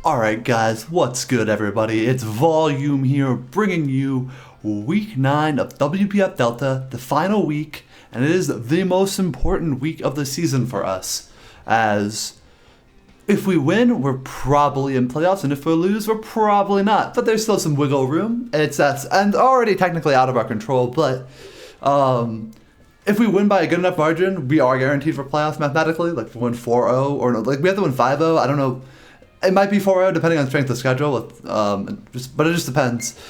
Alright guys, what's good everybody? It's Volume here bringing you week 9 of WPF Delta, the final week, and it is the most important week of the season for us, as if we win, we're probably in playoffs, and if we lose, we're probably not, but there's still some wiggle room. And already technically out of our control, but if we win by a good enough margin, we are guaranteed for playoffs mathematically. Like, if we win 4-0, or no, like we have to win 5-0, I don't know. It might be 4-0 depending on strength of schedule, but it just depends.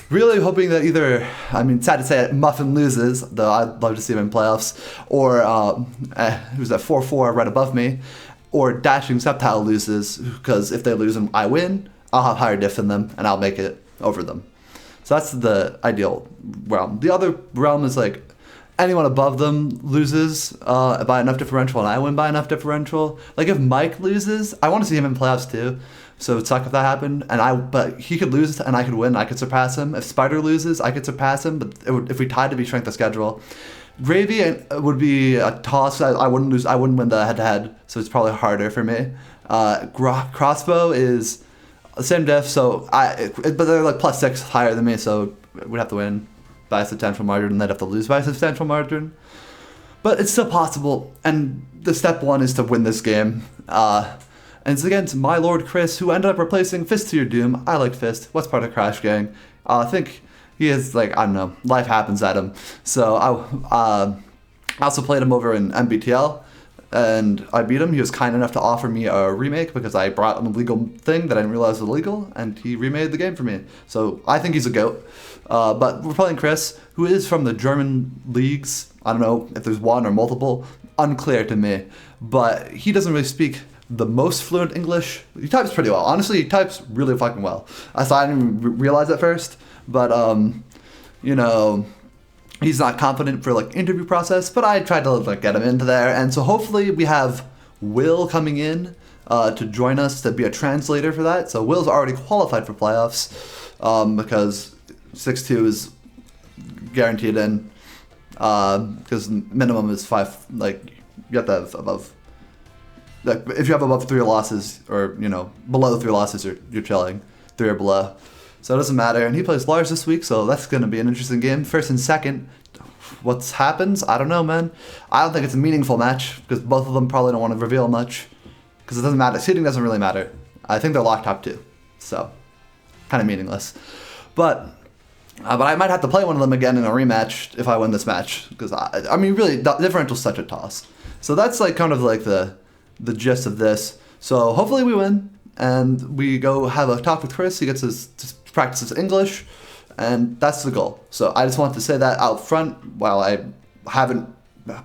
Really hoping that either, sad to say it, Muffin loses, though I'd love to see him in playoffs, or who's at 4-4 right above me, or Dashing Septile loses, because if they lose and I win, I'll have higher diff than them, and I'll make it over them. So that's the ideal realm. The other realm is like, anyone above them loses by enough differential, and I win by enough differential. Like if Mike loses, I want to see him in playoffs too. So it'd suck if that happened. But he could lose and I could win. I could surpass him. If Spider loses, I could surpass him. But if we tied, it'd be strength of schedule. Gravy would be a toss. I wouldn't lose. I wouldn't win the head-to-head. So it's probably harder for me. Crossbow is the same diff. But they're like +6 higher than me. So we'd have to win by a substantial margin, and they'd have to lose by a substantial margin. But it's still possible, and the step one is to win this game. And it's against MyLord Chris, who ended up replacing Fist to your doom. I like Fist. What's part of KRASHGANG? I think he is, like, I don't know, life happens at him. So I also played him over in MBTL, and I beat him. He was kind enough to offer me a remake because I brought an illegal thing that I didn't realize was illegal, and he remade the game for me. So I think he's a GOAT. But we're playing Chris, who is from the German leagues. I don't know if there's one or multiple. Unclear to me. But he doesn't really speak the most fluent English. He types pretty well. Honestly, he types really fucking well. So I didn't even realize at first. But, he's not confident for, like, interview process. But I tried to, like, get him into there. And so hopefully we have Will coming in to join us to be a translator for that. So Will's already qualified for playoffs because 6-2 is guaranteed in, because minimum is 5. Like, you have to have above. Like, if you have above 3 losses, or below 3 losses, you're chilling 3 or below. So it doesn't matter. And he plays Lars this week, so that's going to be an interesting game. First and second, what happens? I don't know, man. I don't think it's a meaningful match because both of them probably don't want to reveal much because it doesn't matter. Seeding doesn't really matter. I think they're locked top 2, so kind of meaningless. But I might have to play one of them again in a rematch if I win this match, because really, the differential's such a toss. So that's like kind of like the gist of this. So hopefully we win, and we go have a talk with Chris. He gets to practice his English, and that's the goal. So I just want to say that out front, while I haven't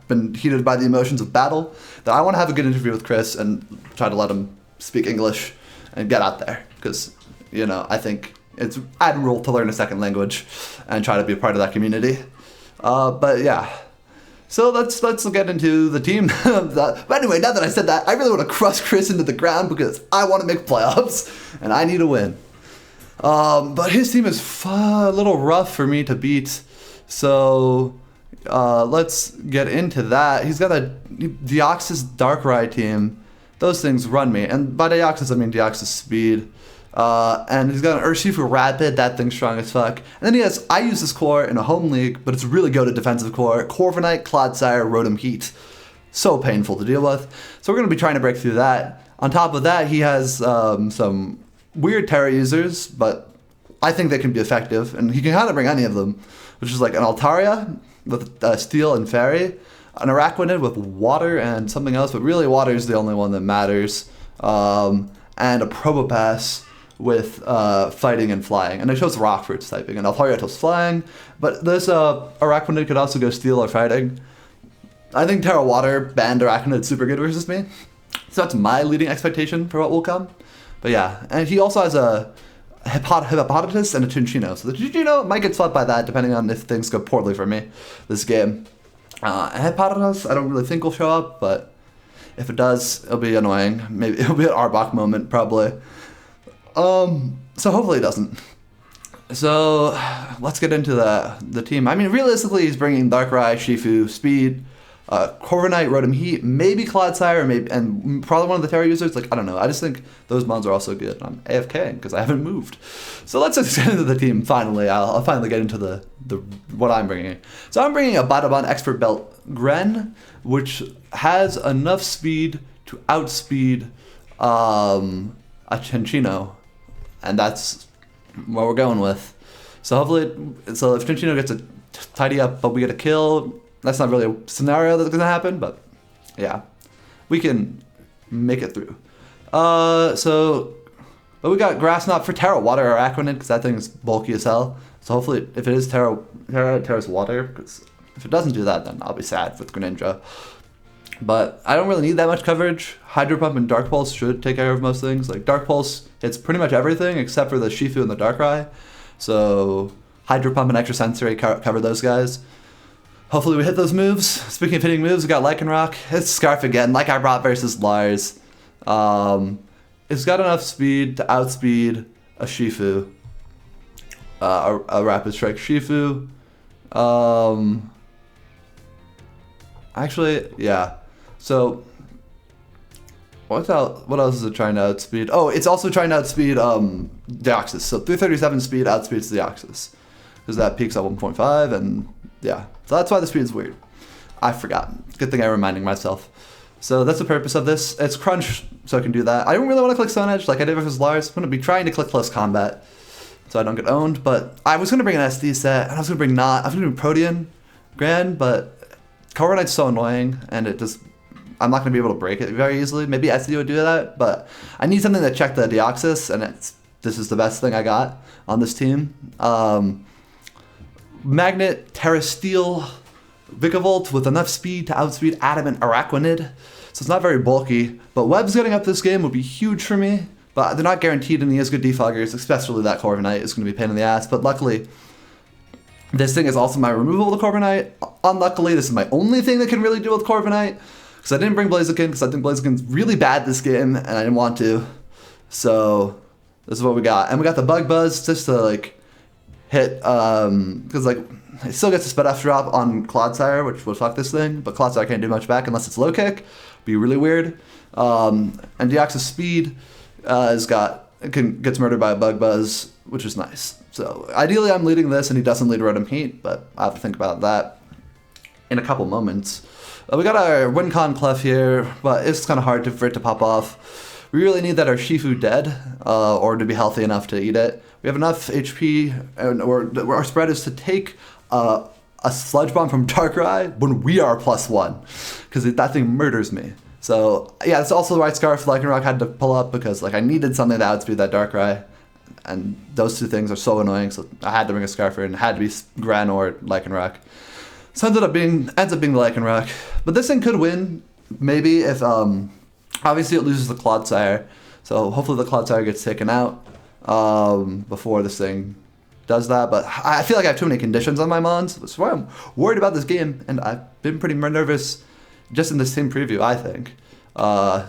been heated by the emotions of battle, that I want to have a good interview with Chris and try to let him speak English and get out there, because I think it's admirable to learn a second language and try to be a part of that community. But yeah, so let's get into the team. But anyway, now that I said that, I really want to crush Chris into the ground because I want to make playoffs and I need a win. But his team is a little rough for me to beat. So let's get into that. He's got a Deoxys Darkrai team. Those things run me. And by Deoxys, I mean Deoxys speed. And he's got an Urshifu Rapid, that thing's strong as fuck. And then I use this core in a home league, but it's really good at defensive core. Corviknight, Clodsire, Rotom Heat. So painful to deal with. So we're going to be trying to break through that. On top of that, he has some weird Terra users, but I think they can be effective. And he can kind of bring any of them, which is like an Altaria with Steel and Fairy, an Araquanid with Water and something else, but really Water is the only one that matters. And a Probopass with fighting and flying, and it shows rock for its typing, and Altaria shows flying, but this Araquanid could also go steel or fighting. I think Terra Water banned Araquanid super good versus me, so that's my leading expectation for what will come. But yeah, and he also has a Hippopotamus and a Tunchino, so the Tunchino might get swept by that depending on if things go poorly for me this game. Hippopotamus I don't really think will show up, but if it does, it'll be annoying. Maybe it'll be an Arbok moment, probably. So hopefully it doesn't. So let's get into the team. I mean, realistically, he's bringing Darkrai, Shifu, Speed, Corviknight, Rotom Heat, maybe Clodsire, maybe, and probably one of the Terra users. Like, I don't know. I just think those mods are also good. I'm AFK because I haven't moved. So let's just get into the team finally. I'll finally get into the what I'm bringing. So I'm bringing a Badabon Expert Belt Gren, which has enough speed to outspeed a Cinccino, and that's what we're going with. So hopefully, if Cinccino gets a tidy up, but we get a kill. That's not really a scenario that's gonna happen, but yeah, we can make it through. But we got Grass Knot for Terra Water or Aquanid, because that thing is bulky as hell. So hopefully, if it is Terra's Water, because if it doesn't do that, then I'll be sad with Greninja. But I don't really need that much coverage. Hydro Pump and Dark Pulse should take care of most things. Like Dark Pulse hits pretty much everything except for the Shifu and the Darkrai. So Hydro Pump and Extra Sensory cover those guys. Hopefully we hit those moves. Speaking of hitting moves, we got Lycanroc. It's Scarf again, like I brought versus Lars. It's got enough speed to outspeed a Shifu. A Rapid Strike Shifu. Actually, yeah. So, what else is it trying to outspeed? Oh, it's also trying to outspeed Deoxys. So 337 speed outspeeds Deoxys. Because that peaks at 1.5 and yeah. So that's why the speed is weird. I forgot. Good thing I'm reminding myself. So that's the purpose of this. It's crunch, so I can do that. I don't really want to click Stone Edge like I did versus Lars. I'm going to be trying to click Close Combat so I don't get owned. But I was going to bring an SD set, and I was going to bring I was going to do Protean Grand, but Corviknight's so annoying, and I'm not going to be able to break it very easily. Maybe SD would do that, but I need something to check the Deoxys, and this is the best thing I got on this team. Magnet, Terra Steel, Vikavolt with enough speed to outspeed Adamant Araquanid. So it's not very bulky, but Webs getting up this game would be huge for me, but they're not guaranteed any as good defoggers, especially that Corviknight is going to be a pain in the ass, but luckily, this thing is also my removal of the Corviknight. Unluckily, this is my only thing that can really deal with Corviknight, because I didn't bring Blaziken, because I think Blaziken's really bad this game, and I didn't want to. So, this is what we got. And we got the Bug Buzz, just to, like, hit, because, like, it still gets a sped F drop on Clodsire, which would fuck this thing, but Clodsire can't do much back unless it's low kick. Be really weird. And Deoxys speed gets murdered by a Bug Buzz, which is nice. So ideally I'm leading this and he doesn't lead Rotom Heat, but I have to think about that in a couple moments. We got our Wincon Clef here, but it's kind of hard for it to pop off. We really need that our Shifu dead, or to be healthy enough to eat it. We have enough HP, or our spread is to take a Sludge Bomb from Darkrai when we are +1, because that thing murders me. So yeah, it's also the right Scarf Lycanroc had to pull up because like I needed something that outspeed that Darkrai, and those two things are so annoying. So I had to bring a Scarfer and it had to be Gran or Lycanroc. So ends up being the Lycanroc, but this thing could win maybe if obviously it loses the Clodsire. So hopefully the Clodsire gets taken out before this thing does that, but I feel like I have too many conditions on my Mons. That's why I'm worried about this game, and I've been pretty nervous just in the same preview, I think. But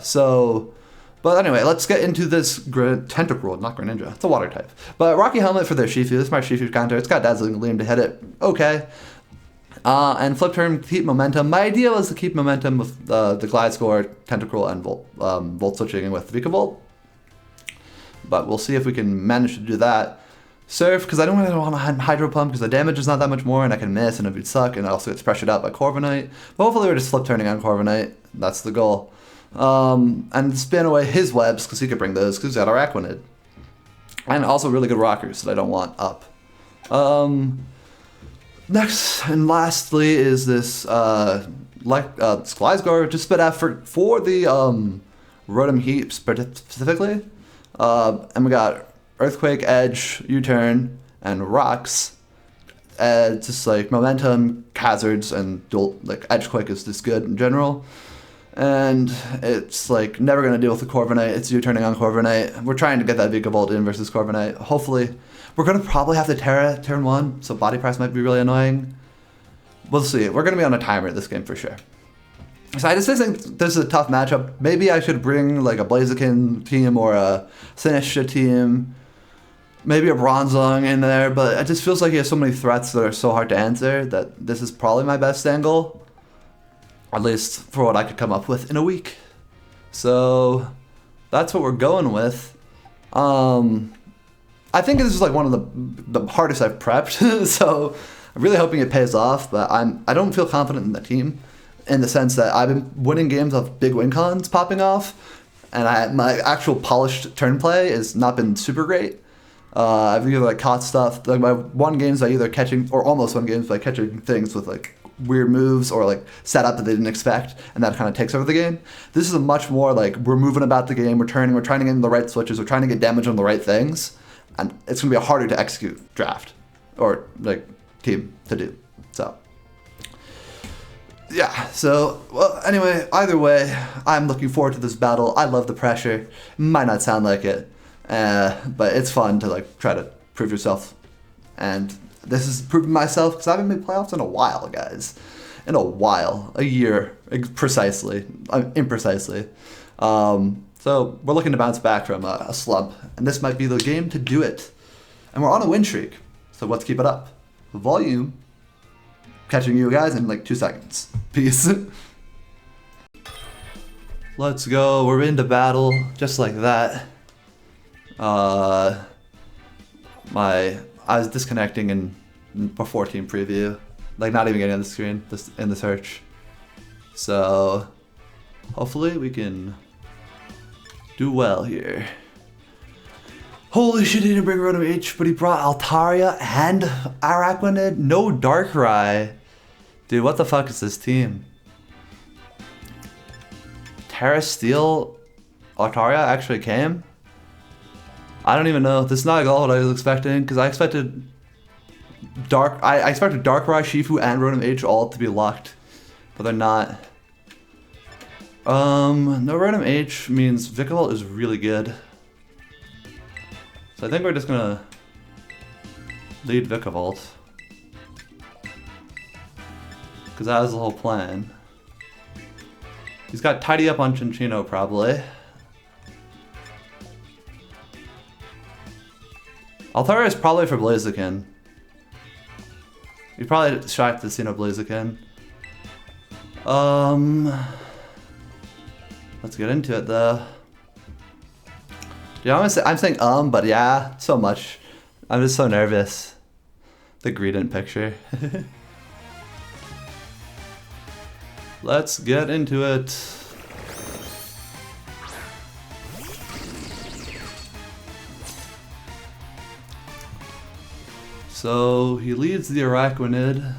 anyway, let's get into this Tentacruel, not Greninja. It's a water type. But Rocky Helmet for their Shifu. This is my Shifu counter. It's got Dazzling Gleam to hit it. Okay. And Flip Turn, keep momentum. My idea was to keep momentum with the Gliscor, Tentacruel, and Volt switching with Vikavolt. But we'll see if we can manage to do that. Surf, because I don't really want to Hydro Pump, because the damage is not that much more, and I can miss, and it would suck, and it also gets pressured out by Corviknight. But hopefully we're just flip turning on Corviknight. That's the goal. And spin away his webs, because he could bring those, because he's got Araquanid. And also really good rockers that I don't want up. Next and lastly is this Gliscor, just spit effort for the Rotom Heat specifically. And we got Earthquake, Edge, U-Turn, and Rocks. Just like momentum, hazards, and dual, like Edgequake is just good in general. And it's like never gonna deal with the Corviknight. It's U-turning on Corviknight. We're trying to get that Vikavolt in versus Corviknight. Hopefully, we're gonna probably have to Terra turn 1, so Body Press might be really annoying. We'll see. We're gonna be on a timer this game for sure. So I just think this is a tough matchup. Maybe I should bring like a Blaziken team or a Sinistcha team. Maybe a Bronzong in there, but it just feels like he has so many threats that are so hard to answer that this is probably my best angle. At least for what I could come up with in a week. So that's what we're going with. I think this is like one of the hardest I've prepped, so I'm really hoping it pays off, but I don't feel confident in the team in the sense that I've been winning games of big win cons popping off, and my actual polished turn play has not been super great. I've either like caught stuff, like my won games by either catching, or almost won games by catching things with like weird moves or like setup that they didn't expect, and that kind of takes over the game. This is a much more like we're moving about the game, we're trying to get in the right switches, we're trying to get damage on the right things, and it's going to be a harder to execute draft or like team to do. So yeah, so well, anyway, either way, I'm looking forward to this battle. I love the pressure. Might not sound like it, but it's fun to like try to prove yourself, and this is proving myself because I haven't made playoffs in a while, guys. In a while, a year precisely, imprecisely. So we're looking to bounce back from a slump, and this might be the game to do it. And we're on a win streak, so let's keep it up. Volume, catching you guys in like 2 seconds. Peace. Let's go. We're into battle, just like that. I was disconnecting before team preview, like not even getting on the screen, just in the search. So hopefully we can do well here. Holy shit, he didn't bring Rotom H, but he brought Altaria and Araquanid. No Darkrai. Dude, what the fuck is this team? Terra Steel Altaria actually came? I don't even know. This is not at all what I was expecting, because I expected I expected Darkrai, Shifu, and Rotom H all to be locked, but they're not. No Rotom H means Vikavolt is really good. So I think we're just gonna lead Vikavolt, because that was the whole plan. He's got Tidy Up on Cinccino probably. Altaria is probably for Blaziken. You probably shocked to see no Blaziken. Let's get into it though. Yeah, I'm saying but yeah, so much. I'm just so nervous. The Greedent picture. Let's get into it. So he leads the Araquanid,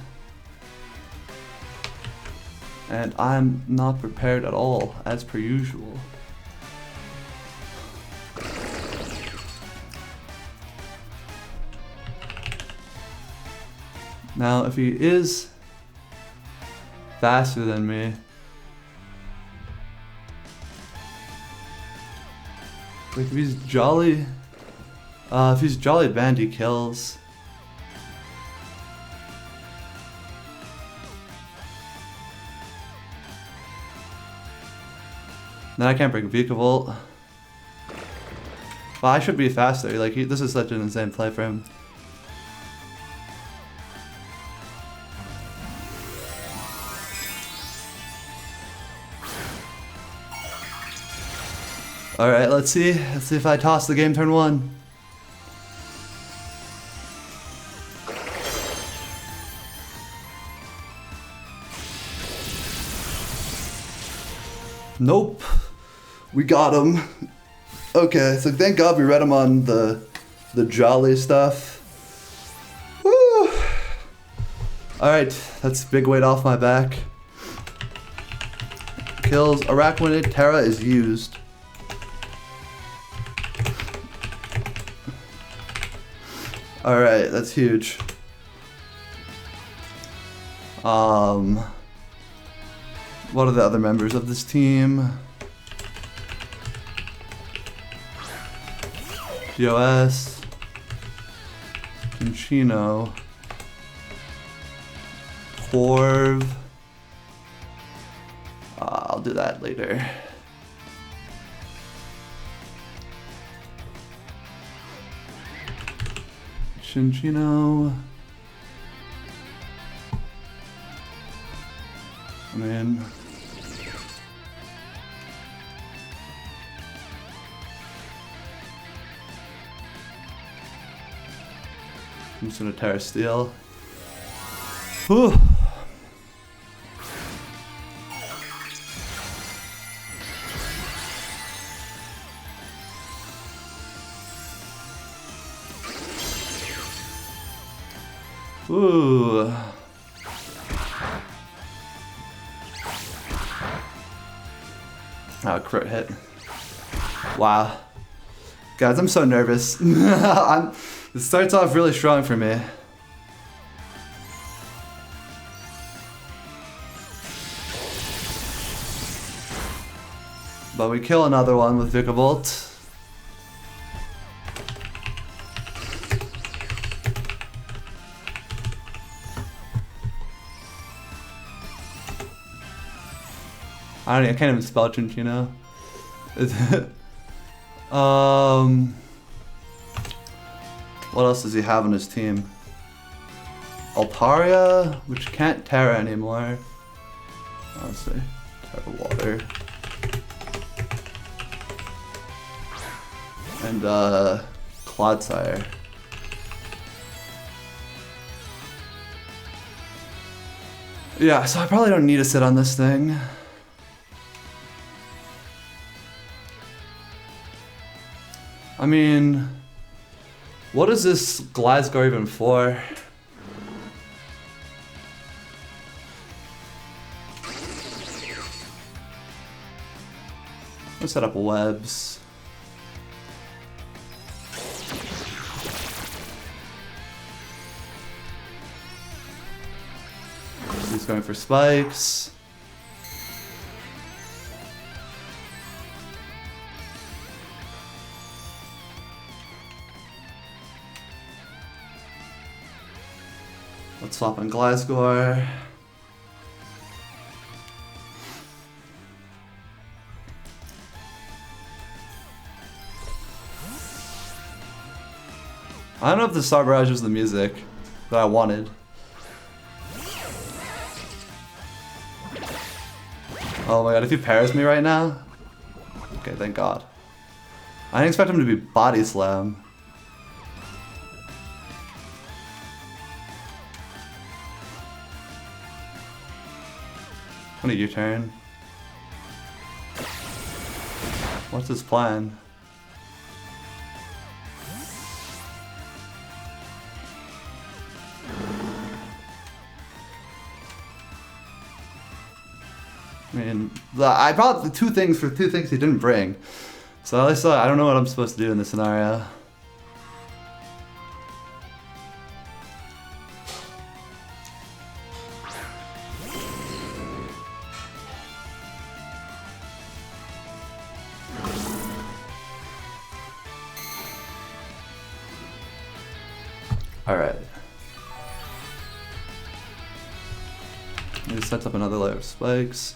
and I'm not prepared at all, as per usual. Now, if he is faster than me, like if he's Jolly Band, he kills. Then I can't bring Vikavolt. Well, I should be faster. Like this is such an insane play for him. All right, let's see. Let's see if I toss the game turn 1. Nope. We got him. Okay, so thank God we read him on the Jolly stuff. Woo! Alright, that's a big weight off my back. Kills Araquanid, Terra is used. Alright, that's huge. What are the other members of this team? DOS, Cinccino, Corv. I'll do that later. Cinccino. mean... I'm just gonna Terra Steel. Whew. Ooh. Oh, crit hit. Wow. Guys, I'm so nervous. It starts off really strong for me. But we kill another one with Vikavolt. I can't even spell Chinchino. What else does he have on his team? Altaria, which can't Terra anymore. Let's see. Terra Water. And Clodsire. Yeah, so I probably don't need to sit on this thing. I mean, what is this Glasgow even for? Let's set up webs. He's going for spikes. Let's swap on Glasgow. I don't know if the Star Barrage was the music that I wanted. Oh my god, if he pairs me right now? Okay, thank god. I didn't expect him to be Body Slam. What a U-turn. What's his plan? I mean, I brought the two things he didn't bring. So at least I don't know what I'm supposed to do in this scenario. Alright. He sets up another layer of spikes.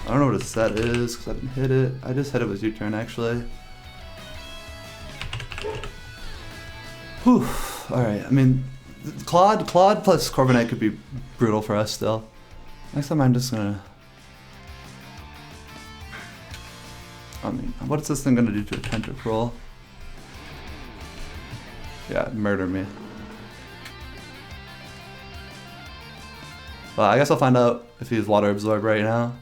I don't know what his set is because I didn't hit it. I just hit it with U-turn actually. Whew. Alright, I mean, Claude plus Corviknight could be brutal for us still. Next time I'm just gonna... I mean, what's this thing gonna do to a Tentacruel? Yeah, murder me. Well, I guess I'll find out if he's Water Absorb right now.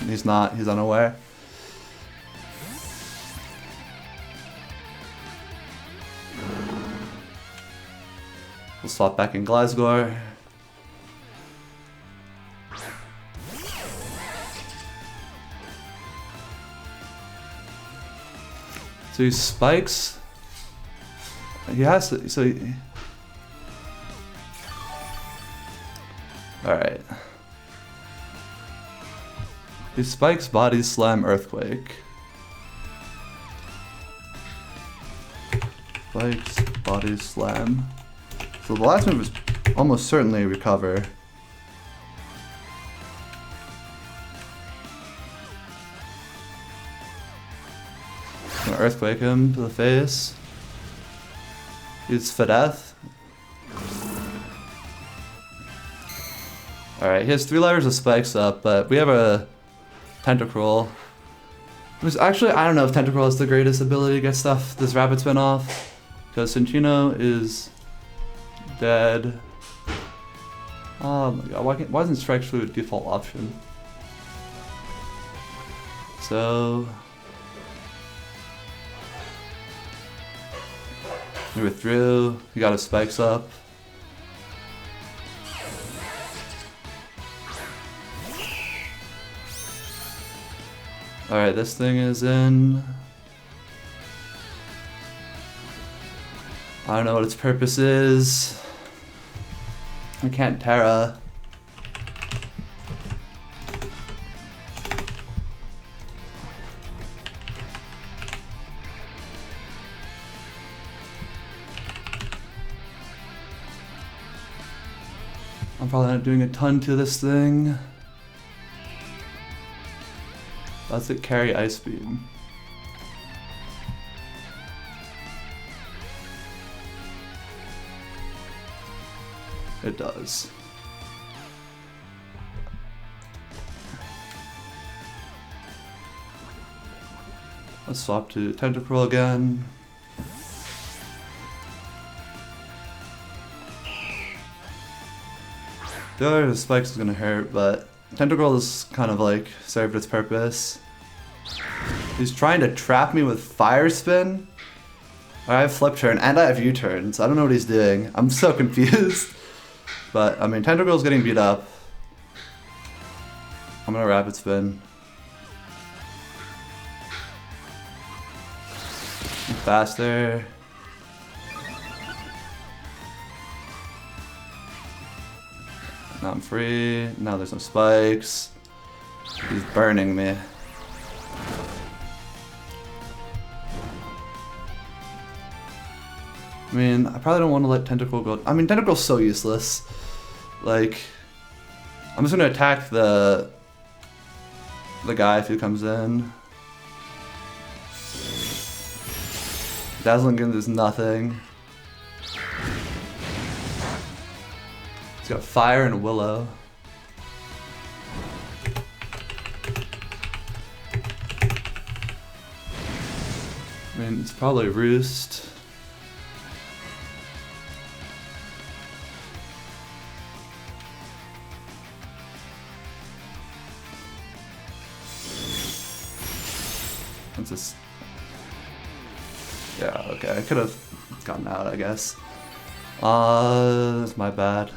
He's not, he's unaware. We'll swap back in Glasgow. So he spikes. He has to, so he... Alright. He spikes Body Slam Earthquake. Spikes Body Slam. So the last move is almost certainly Recover. I'm gonna Earthquake him to the face. He's Fideth. Alright, he has 3 layers of spikes up, but we have a Tentacruel. Actually, I don't know if Tentacruel is the greatest ability to get stuff this Rapid Spin off. Because Cinccino is dead. Oh my god, why isn't Strike Fluid a default option? So... we withdrew, he got his spikes up. Alright, this thing is in. I don't know what its purpose is. I can't Terra. I'm probably not doing a ton to this thing. Does it carry Ice Beam? It does. Let's swap to Tentacruel again. The other spikes is gonna hurt, but Tentacruel is kind of like served its purpose. He's trying to trap me with Fire Spin. I have Flip Turn and I have U-Turn, so I don't know what he's doing. I'm so confused. But I mean, Tentacruel's getting beat up. I'm gonna Rapid Spin. Faster. Now I'm free. Now there's no spikes. He's burning me. I mean, I probably don't want to let Tentacruel go. I mean, Tentacruel's so useless. Like, I'm just gonna attack the guy if he comes in. Dazzling Gun does nothing. He's got Fire and Willow. I mean, it's probably Roost. What's this? Yeah, okay, I could have gotten out, I guess. That's my bad.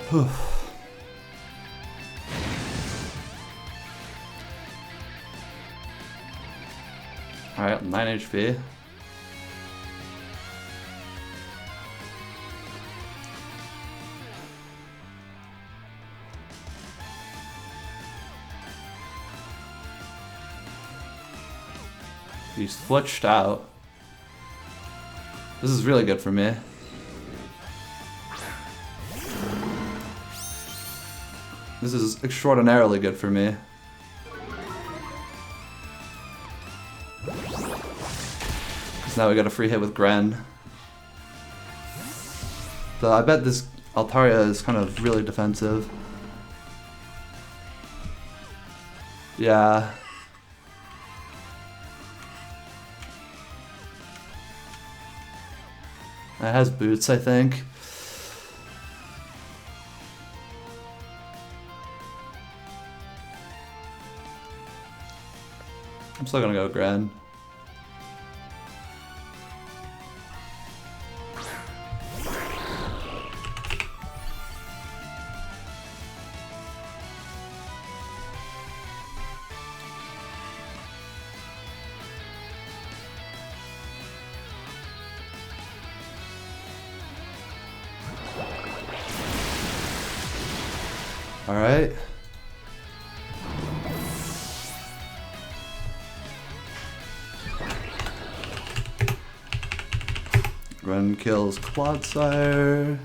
Whew. Alright, 9 HP. He's flitched out. This is really good for me. This is extraordinarily good for me. So now we got a free hit with Gren. So I bet this Altaria is kind of really defensive. Yeah. It has boots, I think. I'm still gonna go Gren. All right. Gren kills Clodsire.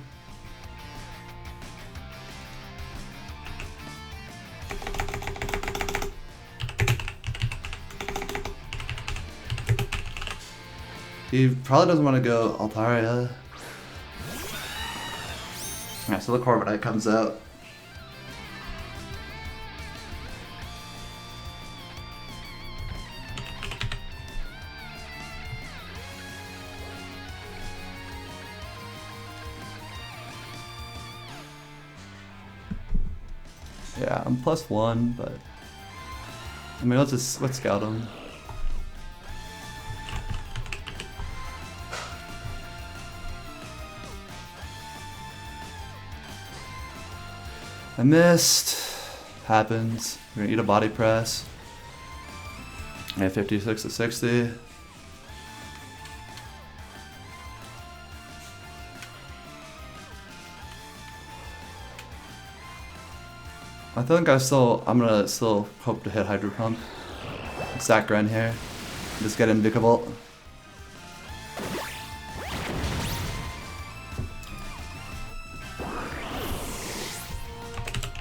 He probably doesn't want to go Altaria. Alright, so the Corviknight comes out. Yeah, I'm +1, but I mean, let's scout him. I missed. Happens. We're gonna eat a body press. And 56 to 60. I think I'm gonna still hope to hit Hydro Pump. Sack Ren here. Just get in Vikavolt.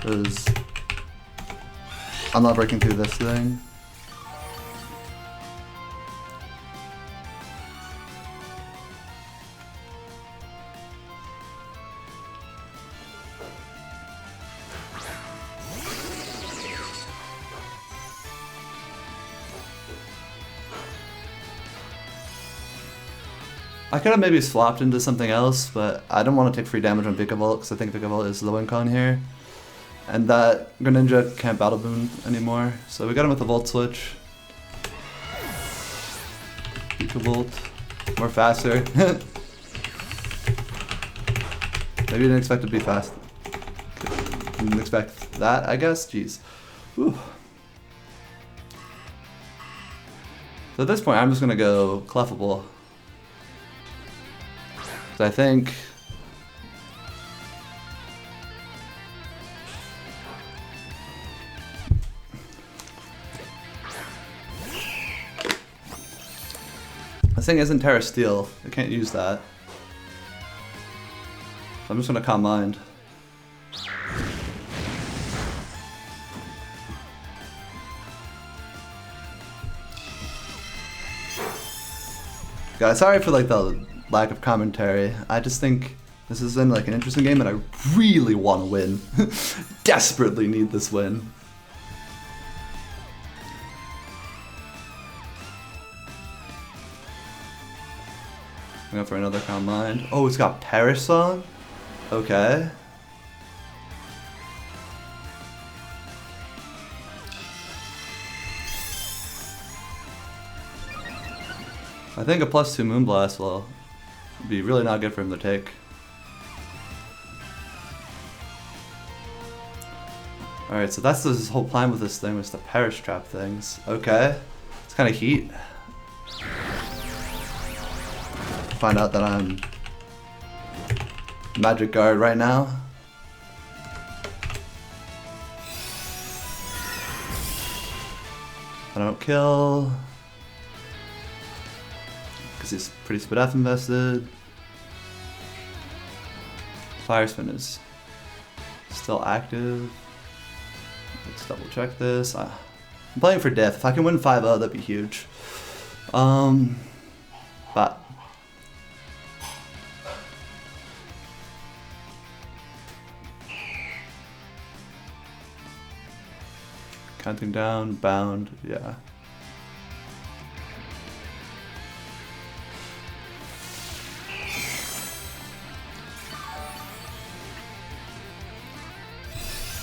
Because I'm not breaking through this thing. I could have maybe swapped into something else, but I don't want to take free damage on Vikavolt because I think Vikavolt is the win con here. And that Greninja can't Battle Boon anymore, so we got him with the Volt Switch. Vikavolt, more faster. Maybe you didn't expect it to be fast. Didn't expect that, I guess? Jeez. Whew. So at this point, I'm just gonna go Clefable. So I think this thing isn't Terra Steel. I can't use that. So I'm just gonna Calm Mind. Guys, sorry for like the lack of commentary. I just think this has been like an interesting game and I really want to win. Desperately need this win. Going for another Calm Mind. Oh, it's got Perish Song? Okay. I think a +2 Moonblast will be really not good for him to take. Alright, so that's his whole plan with this thing, was to Perish Trap things. Okay. It's kind of heat. Find out that I'm Magic Guard right now. I don't kill. Because he's pretty Spidef invested. Fire Spin is still active. Let's double check this. I'm playing for diff. If I can win 5-0, that'd be huge. But counting down, bound, yeah.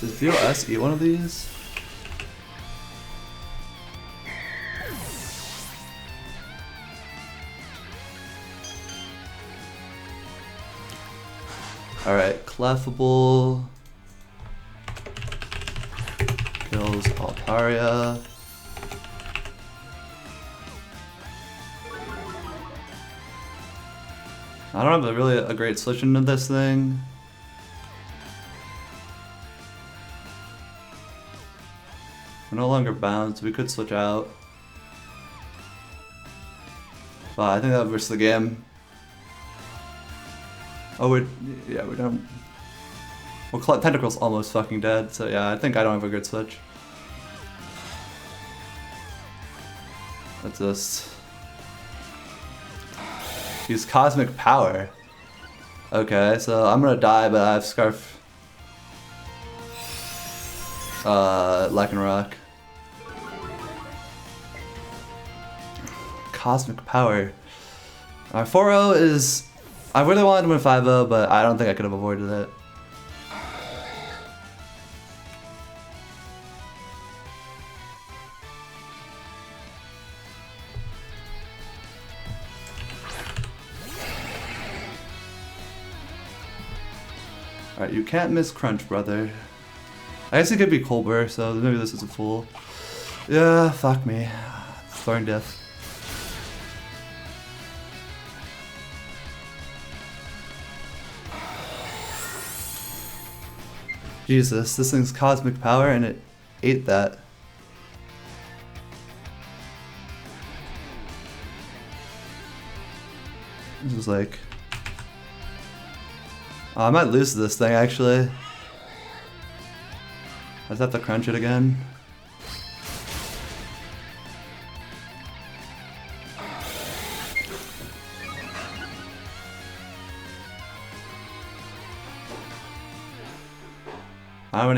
Does VOS eat one of these? Alright, Clefable. Kills Altaria. I don't have really a great solution to this thing. We're no longer bound, so we could switch out. But I think that versus the game. Oh, we don't. Well, Tentacle's almost fucking dead, so yeah, I think I don't have a good switch. Let's just use Cosmic Power. Okay, so I'm gonna die, but I have Scarf. Lycanroc. Cosmic Power. Alright, 4-0 is... I really wanted to win 5-0, but I don't think I could have avoided it. Alright, you can't miss Crunch, brother. I guess it could be Colbur, so maybe this is a fool. Yeah, fuck me. Thorn Death. Jesus, this thing's Cosmic Power and it ate that. This is like... I might lose this thing actually. I just have to crunch it again. I don't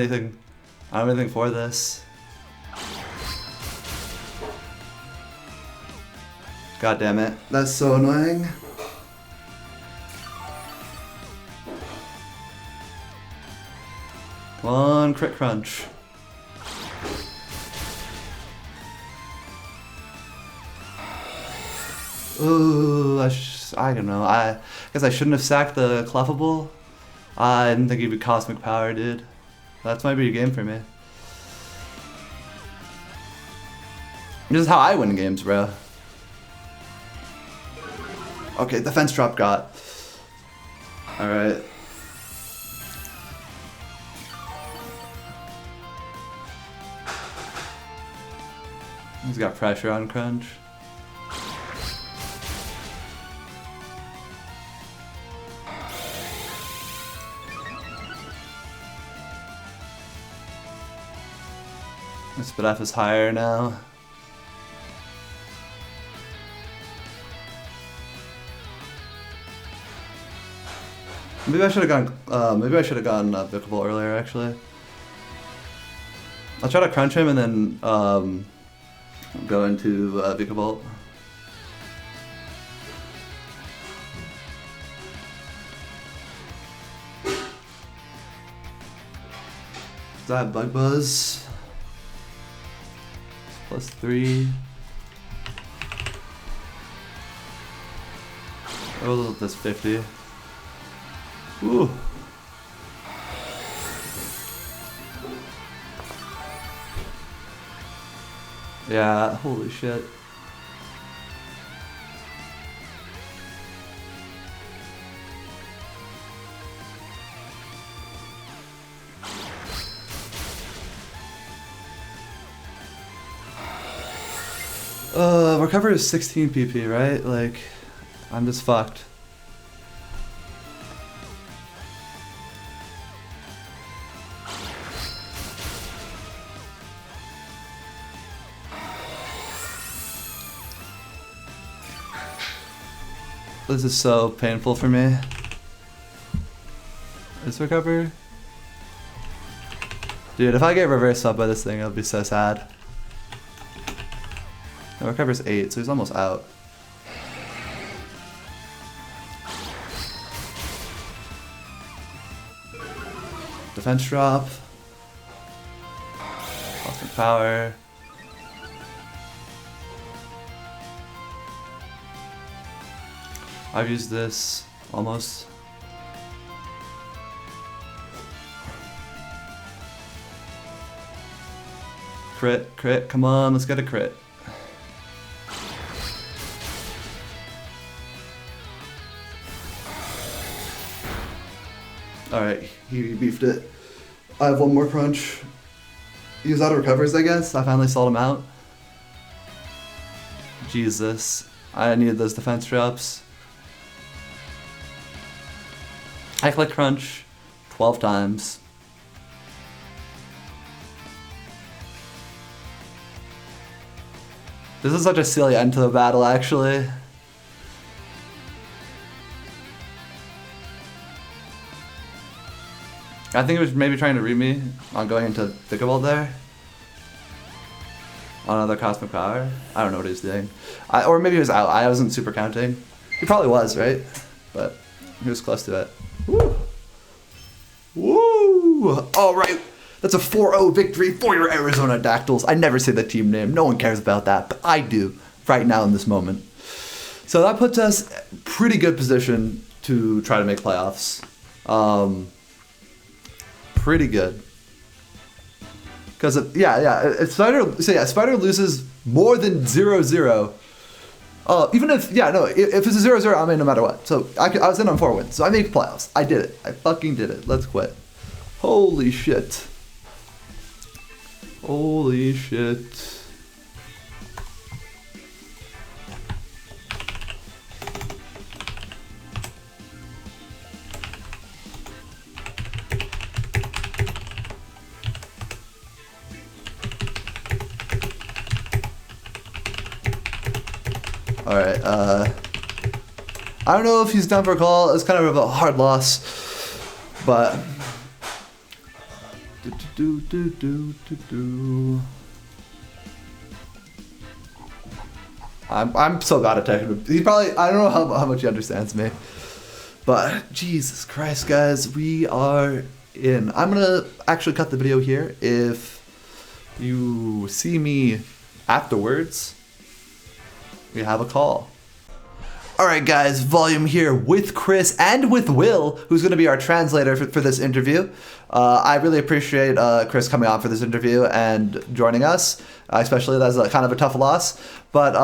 have anything for this. God damn it. That's so annoying. Come on, crit crunch. Ooh, I don't know. I guess I shouldn't have sacked the Clefable. I didn't think he'd be Cosmic Power, dude. That's might be a game for me. This is how I win games, bro. Okay, defense drop got. Alright. He's got pressure on Crunch. This WPF is higher now. Maybe I should have gone. Maybe I should have gone Vicable earlier. Actually, I'll try to crunch him and then go into Vicable. Does that have Bug Buzz? +3. Oh, that's 50. Ooh. Yeah, holy shit. Recover is 16 PP, right? Like, I'm just fucked. This is so painful for me. Is recover? Dude, if I get reversed up by this thing, I'll be so sad. No, recover's 8, so he's almost out. Defense drop. Cosmic Power. I've used this almost. Crit, crit, come on, let's get a crit. Alright, he beefed it. I have one more crunch. He was out of recovers, I guess. I finally sold him out. Jesus. I needed those defense drops. I click crunch 12 times. This is such a silly end to the battle, actually. I think he was maybe trying to read me on going into Thickable there. On another Cosmic Power. I don't know what he was doing. Or maybe he was out. I wasn't super counting. He probably was, right? But he was close to it. Woo! Woo! Alright. That's a 4-0 victory for your Arizona Dactyls. I never say the team name. No one cares about that. But I do right now in this moment. So that puts us in pretty good position to try to make playoffs. Pretty good. Because if Spider loses more than 0-0. Even if if it's a 0-0, I'm in no matter what. So I was in on 4 wins. So I made playoffs. I did it. I fucking did it. Let's quit. Holy shit. Holy shit. Alright, I don't know if he's down for a call. It's kind of a hard loss, but I'm so bad at taking him. He probably, I don't know how much he understands me, but Jesus Christ, guys, we are in. I'm gonna actually cut the video here. If you see me afterwards, we have a call. Alright guys, Volume here with Chris and with Will, who's going to be our translator for this interview. I really appreciate Chris coming on for this interview and joining us, especially that's kind of a tough loss. But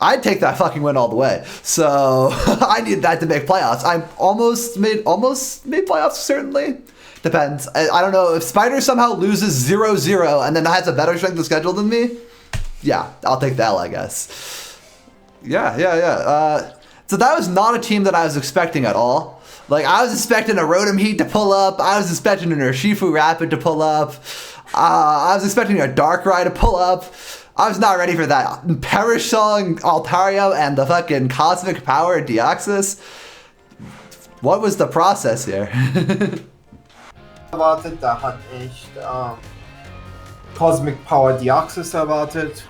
I'd take that fucking win all the way. So I need that to make playoffs. I almost made playoffs, certainly. Depends. I don't know, if Spider somehow loses 0-0 and then has a better strength of schedule than me, yeah, I'll take the L, I guess. Yeah. So that was not a team that I was expecting at all. Like, I was expecting a Rotom Heat to pull up. I was expecting an Urshifu Rapid to pull up. I was expecting a Darkrai to pull up. I was not ready for that. Perishong, Altario, and the fucking Cosmic Power Deoxys. What was the process here? Erwartet, da hat echt Cosmic Power Deoxys erwartet.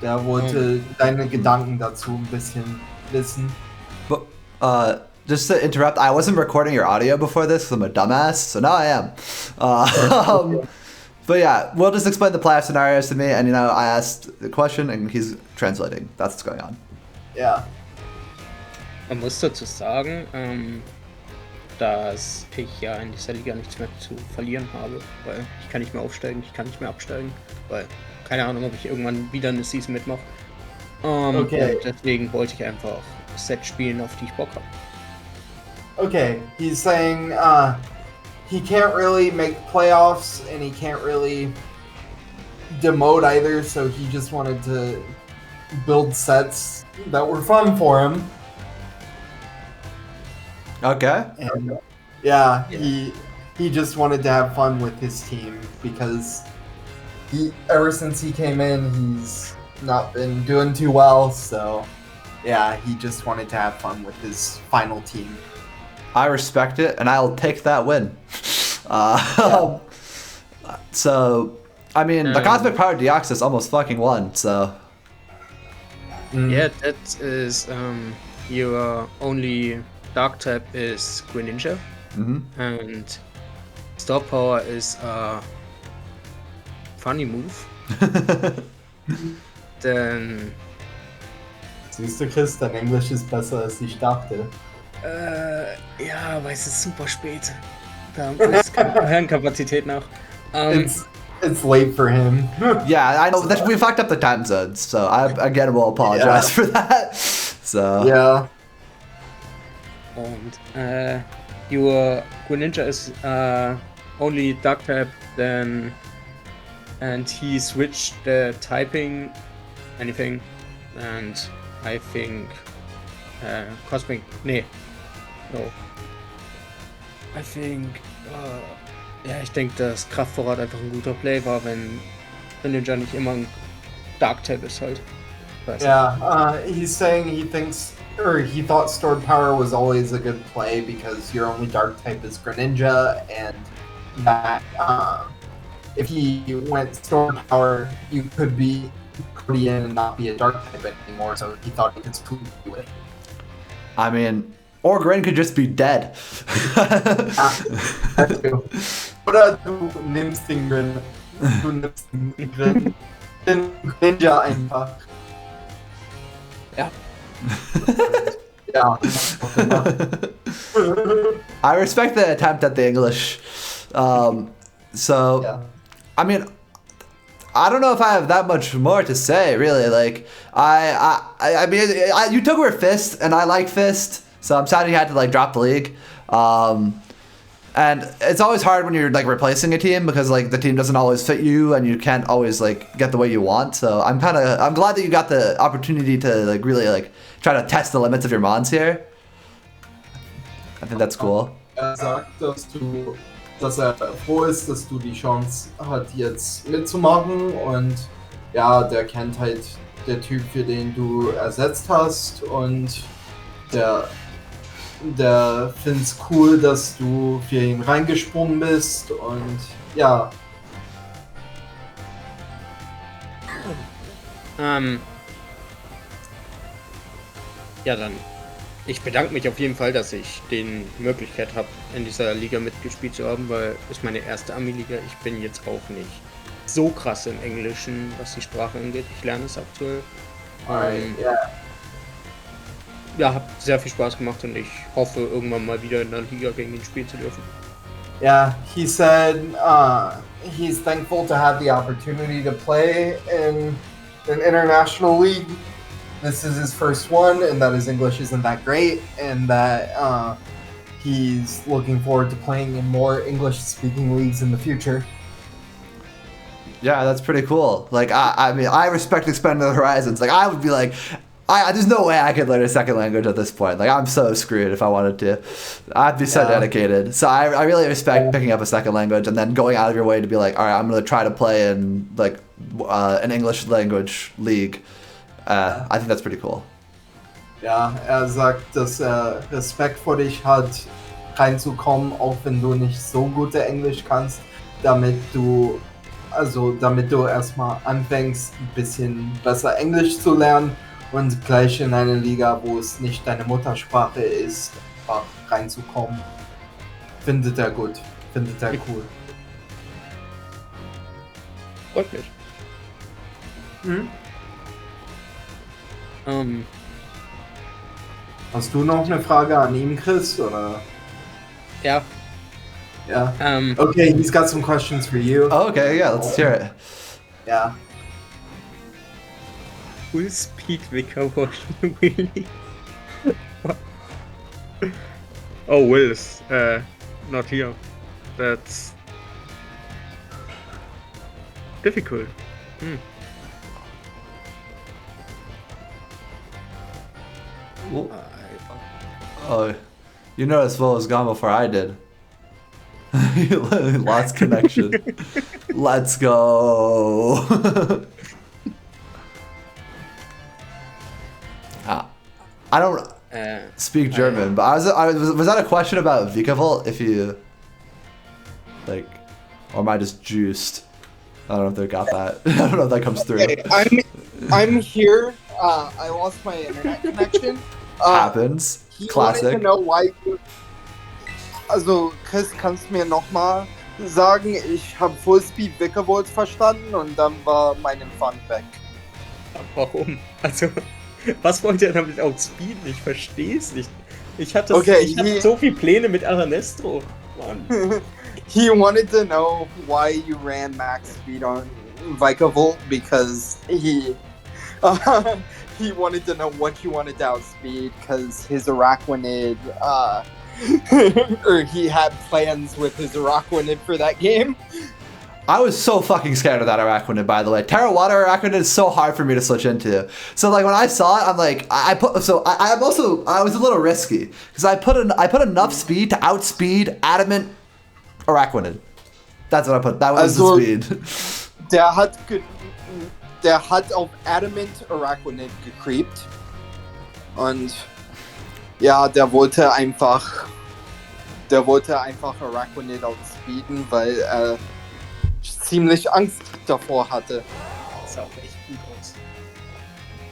Der wollte deine Gedanken dazu ein bisschen wissen. But, just to interrupt, I wasn't recording your audio before this because I'm a dumbass, so now I am. But yeah, Will just explained the playoff scenarios to me, and I asked the question and he's translating. That's what's going on. Ja. Man muss dazu sagen, dass ich ja in dieser Liga nichts mehr zu verlieren habe, weil ich kann nicht mehr aufsteigen, ich kann nicht mehr absteigen, weil keine Ahnung, ob ich irgendwann wieder eine Season mitmache. Okay. Und deswegen wollte ich einfach Sets spielen, auf die ich Bock habe. Okay, he's saying he can't really make playoffs and he can't really demote either, so he just wanted to build sets that were fun for him. Okay. And yeah. He just wanted to have fun with his team because ever since he came in, he's not been doing too well, so yeah, he just wanted to have fun with his final team. I respect it, and I'll take that win. So, I mean, the Cosmic Power Deoxys almost fucking won, so. Yeah, that is, your only Dark type is Greninja, and Star Power is a funny move. Denn. Siehst du, Chris, dein Englisch ist besser als ich dachte. Ja, aber es ist super spät. Da ist keine Hirnkapazität nach. It's late for him. Yeah, I know that we fucked up the time zones, so I again will apologize for that. So. Yeah. Und your Greninja is only Dark type, then and he switched the typing anything, and I think Cosmic no. I think ja, ich denke, dass Kraftvorrat einfach ein guter Play war, wenn Greninja nicht immer ein Dark type ist halt. Yeah, he's saying he thinks or he thought Stored Power was always a good play because your only dark type is Greninja, and that if he went Stored Power, you could be Protean and not be a dark type anymore, so he thought he could split you with. I mean, or Gren could just be dead. That's true. Oder du nimmst den Grin. Du nimmst den Greninja einfach. Ja. Ja. I respect the attempt at the English. So, Yeah. I mean, I don't know if I have that much more to say, really. Like, I mean, you took over Fist, and I like Fist, so I'm sad you had to like drop the league. And it's always hard when you're like replacing a team because like the team doesn't always fit you, and you can't always like get the way you want. So I'm glad that you got the opportunity to like really like try to test the limits of your mons here. I think that's cool. Sagt, dass er froh ist, dass du die Chance hat, jetzt mitzumachen, und ja, der kennt halt der Typ, für den du ersetzt hast, und der find's cool, dass du für ihn reingesprungen bist, und ja. Ja, dann. Ich bedanke mich auf jeden Fall, dass ich die Möglichkeit habe, in dieser Liga mitgespielt zu haben, weil es meine erste Ami-Liga. Ich bin jetzt auch nicht so krass im Englischen, was die Sprache angeht. Ich lerne es aktuell. Ja, hat sehr viel Spaß gemacht, und ich hoffe, irgendwann mal wieder in der Liga gegen ihn spielen zu dürfen. Yeah, he said he's thankful to have the opportunity to play in an international league. This is his first one, and that his English isn't that great, and that he's looking forward to playing in more English-speaking leagues in the future. Yeah, that's pretty cool. Like, I mean, I respect expanding the horizons. Like, I would be like, there's no way I could learn a second language at this point. Like, I'm so screwed if I wanted to. I'd be so dedicated. So I really respect picking up a second language and then going out of your way to be like, all right, I'm going to try to play in, like, an English language league. I think that's pretty cool. Ja, sagt, dass Respekt vor dich hat, reinzukommen, auch wenn du nicht so gute Englisch kannst, damit du erstmal anfängst, ein bisschen besser Englisch zu lernen und gleich in eine Liga, wo es nicht deine Muttersprache ist, einfach reinzukommen. Findet er gut, findet er cool. Freut mich. Hast du noch eine Frage an ihn, Chris, oder? Ja. Yeah. Okay, he's got some questions for you. Oh, okay, yeah, let's hear it. Yeah. Full speed recover, really? Oh, Will is not here. That's difficult. Oh, you noticed Will was gone before I did. He lost connection. Let's go. I don't speak German, but was that a question about Vikavolt? If you like, or am I just juiced? I don't know if they got that. I don't know if that comes through. Okay, I'm here. I lost my internet connection. Happens. Classic. Wanted to know why you... Also, Chris, kannst du mir nochmal sagen, ich habe Fullspeed Vikavolt verstanden und dann war mein Empfang weg. Warum? Also, was wollte er damit outspeeden? Ich verstehe es nicht. Ich hatte so viele Pläne mit Aranestro. Mann. He wanted to know why you ran max speed on Vikavolt because he wanted to know what you wanted to outspeed because his Araquanid, or he had plans with his Araquanid for that game. I was so fucking scared of that Araquanid, by the way. Terra Water Araquanid is so hard for me to switch into. So like when I saw it, I'm like, I was a little risky because I put enough speed to outspeed Adamant Araquanid. That's what I put. That was the speed. Der hat auf Adamant Araquanid gecreept und Ja, der wollte einfach Araquanid outspeeden, weil er ziemlich Angst davor hatte. Das sah auch echt gut aus.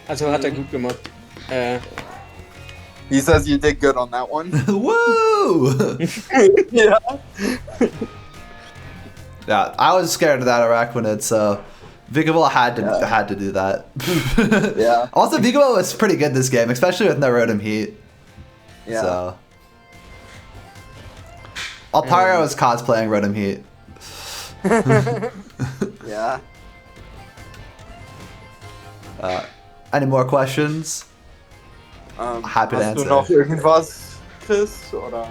Also hat er gut gemacht. He says you did good on that one. Woo! Yeah. Yeah, I was scared of that Araquanid, so Vigavol had to do that. Yeah. Also, Vigavol was pretty good this game, especially with no Rotom Heat. Yeah. So. Alparia was cosplaying Rotom Heat. Yeah. Any more questions? Happy to hast answer. du noch irgendwas, Chris? Oder?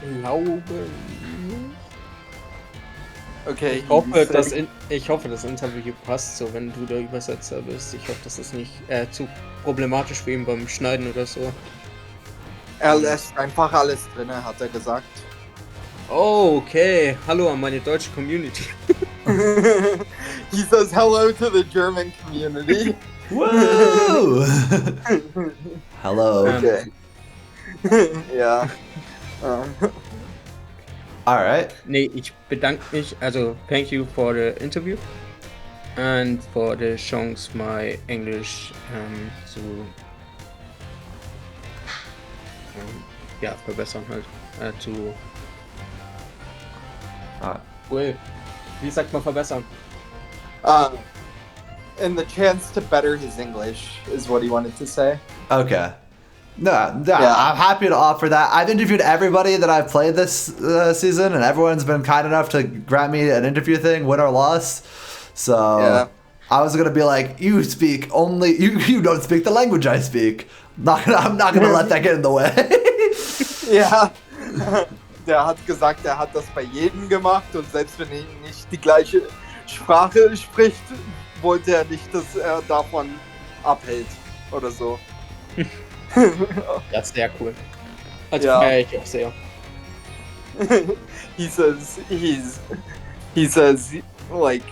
Glaube. Okay. Ich hoffe, das Interview passt so, wenn du der Übersetzer bist. Ich hoffe, das ist nicht zu problematisch für ihn beim Schneiden oder so. Er lässt einfach alles drin, hat er gesagt. Oh, okay. Hallo an meine deutsche Community. He says hello to the German community. Woo! Hello. Okay. Ja. Alright. Nee, ich bedanke mich. Also, thank you for the interview. And for the chance my English zu ja, verbessern halt. Wie sagt man verbessern? And the chance to better his English is what he wanted to say. Okay. No, I'm happy to offer that. I've interviewed everybody that I've played this season, and everyone's been kind enough to grant me an interview thing, win or loss. So I was gonna be like, you speak only, you don't speak the language I speak. I'm not gonna let that get in the way. Ja. Der hat gesagt, er hat das bei jedem gemacht und selbst wenn er nicht die gleiche Sprache spricht, wollte er nicht, dass er davon abhält oder so. Das ist sehr cool. Also feiere ich auch sehr. He says like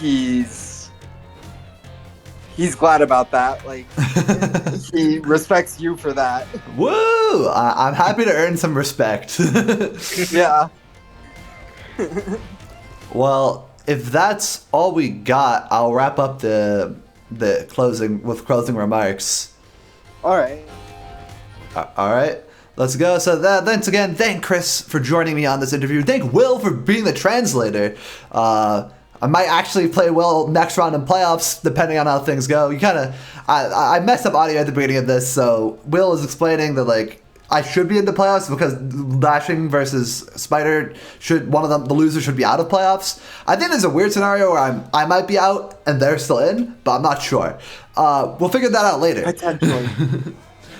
he's glad about that. Like he respects you for that. Woo! I'm happy to earn some respect. Yeah. Well, if that's all we got, I'll wrap up the closing remarks. All right. All right. Let's go. So thanks again. Thank Chris for joining me on this interview. Thank Will for being the translator. I might actually play Will next round in playoffs, depending on how things go. I messed up audio at the beginning of this, so Will is explaining that like I should be into playoffs because Dashing versus Spider the loser should be out of playoffs. I think there's a weird scenario where I might be out and they're still in, but I'm not sure. We'll figure that out later. Potentially.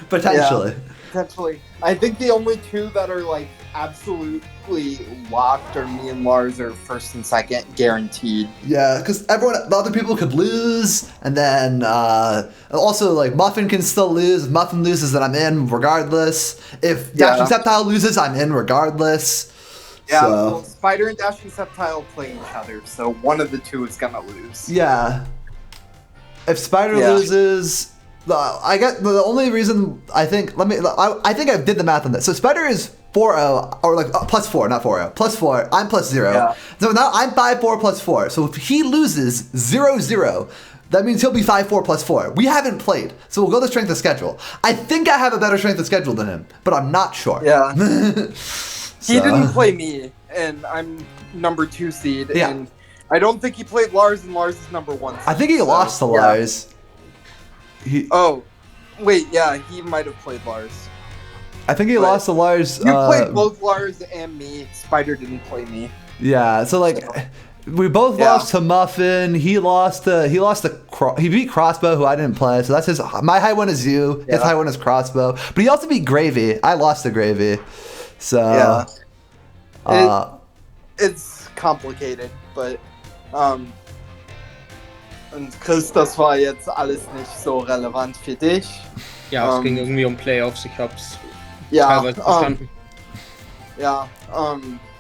Potentially. Yeah, potentially. I think the only two that are like absolutely locked are me and Lars are first and second guaranteed. Yeah, because the other people could lose, and then also like Muffin can still lose. If Muffin loses, then I'm in regardless. If Dashing Sceptile loses, I'm in regardless. Yeah, so. Well, Spider and Dashing Sceptile play each other, so one of the two is gonna lose. Yeah. If Spider loses, I get the only reason I think. I think I did the math on this. So Spider is 4-0, or like plus 4, not 4-0. Plus 4. I'm plus 0. Yeah. So now I'm 5-4 plus 4. So if he loses 0-0, that means he'll be 5-4 plus 4. We haven't played, so we'll go to strength of schedule. I think I have a better strength of schedule than him, but I'm not sure. Yeah. He didn't play me, and I'm number 2 seed. Yeah. And I don't think he played Lars, and Lars is number 1 seed. I think he lost to Lars. Oh, wait, yeah, he might have played Lars. I think he lost to Lars. You played both Lars and me. Spider didn't play me. Yeah, so like we both lost to Muffin. He beat Crossbow, who I didn't play. So that's my high one is you. His high one is Crossbow. But he also beat Gravy. I lost to Gravy. So it's complicated, but und Chris, das war jetzt alles nicht so relevant für dich. Ja, es ging irgendwie um Playoffs, ich hab's teilweise verstanden.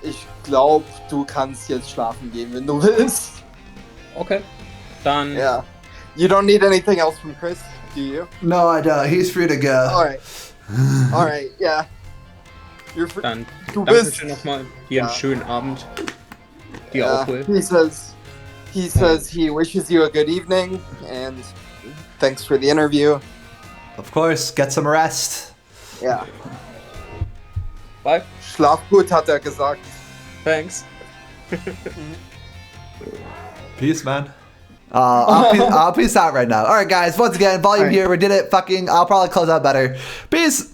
Ich glaube, du kannst jetzt schlafen gehen, wenn du willst. Okay, dann... Yeah. You don't need anything else from Chris? do you? No, I don't. He's free to go. Alright, yeah. Dann Du danke bist- schön nochmal. Dir einen Ja. schönen Abend. Dir auch, Will. He says he wishes you a good evening and thanks for the interview. Of course, get some rest. Ja. Bye. Schlaf gut, hat er gesagt. Thanks. Peace, man. I'll peace out right now. All right, guys. Once again, volume All right. here. We did it. I'll probably close out better. Peace.